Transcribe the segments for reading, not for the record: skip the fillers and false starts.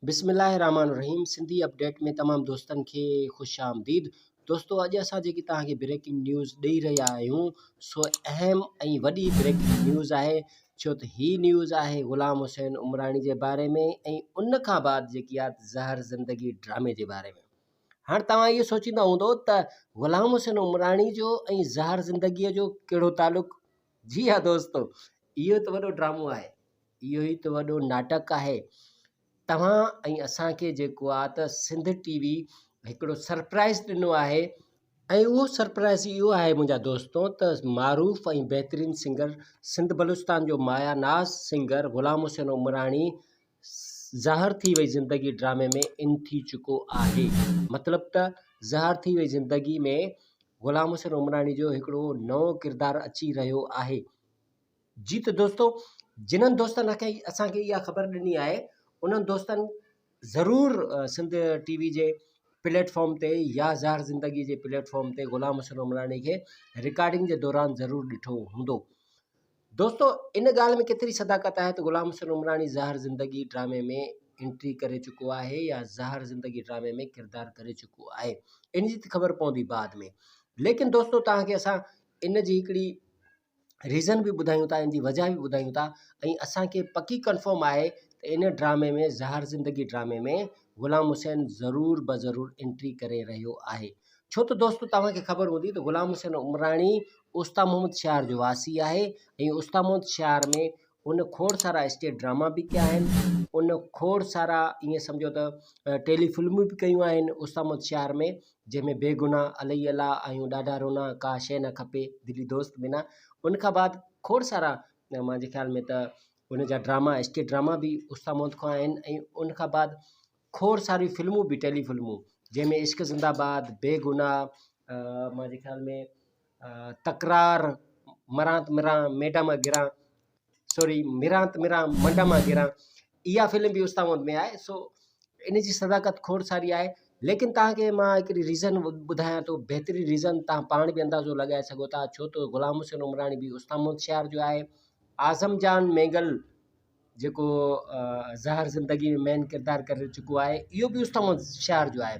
बिस्मिल्लाहिर्रहमानिर्रहीम सिंधी अपडेट में तमाम दोस्तन के खुश आमदीद। दोस्तों अॼु असां जेकी तव्हांखे ब्रेकिंग न्यूज़ ॾेई रहिया आहियूं सो अहम ऐं वॾी ब्रेकिंग न्यूज़ आहे, छो त ही न्यूज़ आहे ग़ुलाम हुसैन उमराणी जे बारे में ऐं उन खां बाद जेकी आहे ज़हर ज़िंदगी ड्रामे जे बारे में। हाणे तव्हां इहो सोचींदा हूंदो त ग़ुलाम हुसैन उमराणी जो ऐं ज़हर ज़िंदगीअ जो कहिड़ो तालुक़ु। जी हाँ दोस्तों, इहो त वॾो ड्रामो आहे, इहो ई त वॾो नाटक आहे। तव्हां ऐं असांखे जेको आहे त सिंध टीवी हिकिड़ो सरप्राइज़ ॾिनो आहे ऐं उहो सरप्राइज़ इहो आहे मुंहिंजा दोस्तों त मारूफ़ ऐं बहितरीनु सिंगर सिंध बलूचिस्तान जो माया नाज़ सिंगर ग़ुलाम हुसैन उमराणी ज़ाहिर थी वई ज़िंदगी ड्रामे में इन थी चुको आहे। मतिलबु त ज़ाहिर थी वई ज़िंदगी में ग़ुलाम हुसैन उमराणी जो हिकिड़ो नओं किरदारु अची रहियो आहे। जी त दोस्तों, जिन्हनि दोस्तनि असांखे इहा ख़बर ॾिनी आहे उन्हनि दोस्तनि ज़रूरु सिंध टीवी जे प्लेटफॉर्म ते या ज़ाहिर ज़िंदगी जे प्लेटफॉर्म ते ग़ुलाम हुसैन उमराणी खे रिकॉर्डिंग जे दौरान ज़रूरु ॾिठो हूंदो। दोस्तों इन ॻाल्हि में केतिरी सदाकत आहे त ग़ुलाम हुसैन उमराणी ज़ाहिर ज़िंदगी ड्रामे में एंट्री करे चुको आहे या ज़ाहिर ज़िंदगी ड्रामे में किरदारु करे चुको आहे, इन जी ख़बर पवंदी बाद में। लेकिन दोस्तों तव्हांखे असां इन जी हिकिड़ी रीज़न भी ॿुधायूं था, इन जी वजह भी ॿुधायूं था ऐं असांखे पकी कंफर्म आहे त इन ड्रामे में ज़ाहिर ज़िंदगी ड्रामे में ग़ुलाम हुसैन ज़रूर ब ज़रूर एंट्री करे रहियो आहे। छो त दोस्तों तव्हांखे ख़बर हूंदी त ग़ुलाम हुसैन उमराणी उस्ताद मोहम्मद शहर जो वासी आहे ऐं उस्ताद मोहम्मद शहर में उन खोड़ सारा स्टेज ड्रामा भी कया आहिनि, उन खोड़ सारा ईअं सम्झो त टेली फिल्मूं भी कयूं आहिनि उस्ताद मोहम्मद शहर में, जंहिंमें बेगुनाह अलई अला ऐं ॾाढा रोना का शइ न खपे दिली दोस्त बिना। उन खां बाद खोड़ सारा मुंहिंजे ख़्याल में त उन जा ड्रामा स्टेज ड्रामा भी उस्ताद मोहम्मद खां आहिनि ऐं उन खां बाद खोड़ सारी फिल्मूं भी टेली फिल्मूं, जंहिंमें इश्क ज़िंदाबाद, बेगुनाह, मुंहिंजे ख़्याल में तकरार, मरांत मिरां मेडा मां गिरां, सॉरी मिरांत मिरां मंडा मां गिरां, इहा फिल्म भी उस्ताद मोहम्मद में आहे। सो इन जी सदाकत खोड़ सारी आहे। लेकिन तव्हांखे मां हिकिड़ी रीज़न ॿुधायां थो, बहितरीनु रीज़न तव्हां पाण बि अंदाज़ो लॻाए सघो था, छो त ग़ुलाम हुसैन उमराणी भी उस्ताद मोहम्मद शहर जो आहे। आज़म जान मेंगल जेको ज़ाहिर ज़िंदगी में मेन किरदारु करे चुको आहे, इहो भी उस्ताद मोहम्मद शहर जो आहे।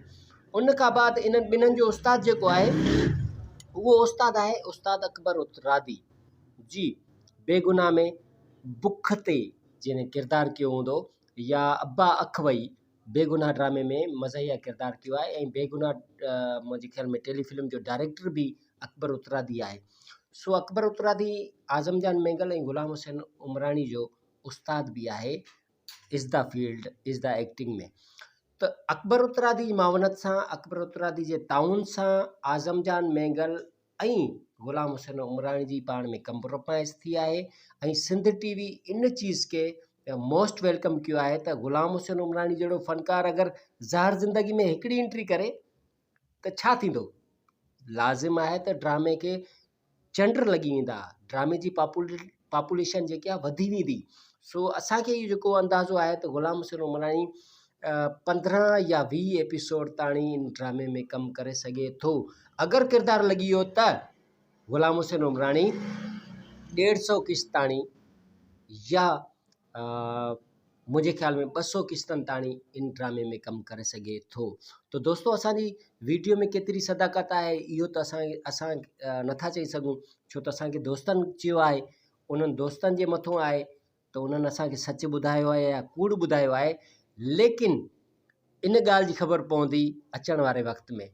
उन खां बाद इन्हनि ॿिन्हिनि जो उस्ताद जेको आहे उहो उस्ताद आहे उस्ताद अकबर उत्तरादी। जी, बेगुनाह में बुख ते जिन किरदारु कयो हूंदो, या अब्बा अखवई बेगुनाह ड्रामे में मज़हिया किरदारु कयो आहे ऐं बेगुनाह मुंहिंजे ख़्याल में टेली फिल्म जो डायरेक्टर भी अकबर उत्तरादी आहे। सो अकबर उत्तरादी आज़म जान मेंगल ऐं ग़ुलाम हुसैन उमराणी जो उस्ताद भी आहे is the field is the acting में। त अकबर उत्तरादी जी मावनत सां, अकबर उत्तरादी जे ताउन सां आज़म जान मेंगल ऐं ग़ुलाम हुसैन उमराणी जी पाण में कंप्रोमाइज़ थी आहे ऐं सिंध टीवी इन चीज़ के मोस्ट वेलकम कयो आहे त ग़ुलाम हुसैन उमराणी जहिड़ो फ़नकार अगरि ज़ाहिर ज़िंदगी में हिकिड़ी एंट्री करे त छा थींदो। लाज़िम आहे त ड्रामे खे चंड लॻी वेंदा, ड्रामे जी पॉपुलेशन जेकी आहे वधी वेंदी। सो असांखे इहो जेको अंदाज़ो आहे त ग़ुलाम हुसैन उमराणी 15 या 20 एपिसोड ताणी इन ड्रामे में कमु करे सघे थो। अगरि किरदारु लॻी वियो त ग़ुलाम हुसैन उमराणी 150 किस्त ताणी या मुंहिंजे ख़्याल में 200 किस्तनि ताणी इन ड्रामे में कमु करे सघे थो। तो दोस्तों असांजी वीडियो में केतिरी सदाकत आहे इहो त असां नथा चई सघूं, छो त असांखे दोस्तनि चयो आहे, उन्हनि दोस्तनि जे मथां आहे त उन्हनि असांखे सच ॿुधायो आहे या कूड़ ॿुधायो आहे। लेकिन इन ॻाल्हि जी ख़बर पवंदी अचण वारे वक़्त में।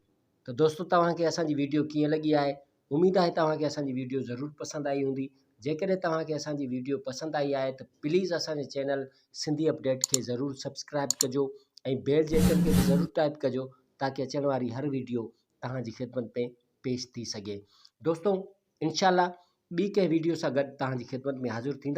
त दोस्तों तव्हांखे असांजी वीडियो कीअं लॻी आहे, उमेद आहे तव्हांखे असांजी वीडियो ज़रूरु पसंदि आई हूंदी। जेकॾहिं तव्हांखे असांजी वीडियो पसंदि आई आहे त प्लीज़ असांजे चैनल सिंधी अपडेट खे ज़रूरु सब्सक्राइब कजो ऐं बेल जे आइकन खे ज़रूरु टाइप कजो ताकी अचण वारी हर वीडियो तव्हांजी ख़िदमत में पेश थी सघे। दोस्तों इंशाल्लाह ॿी कंहिं वीडियो सां गॾु तव्हांजी ख़िदमत में हाज़िर थींदा।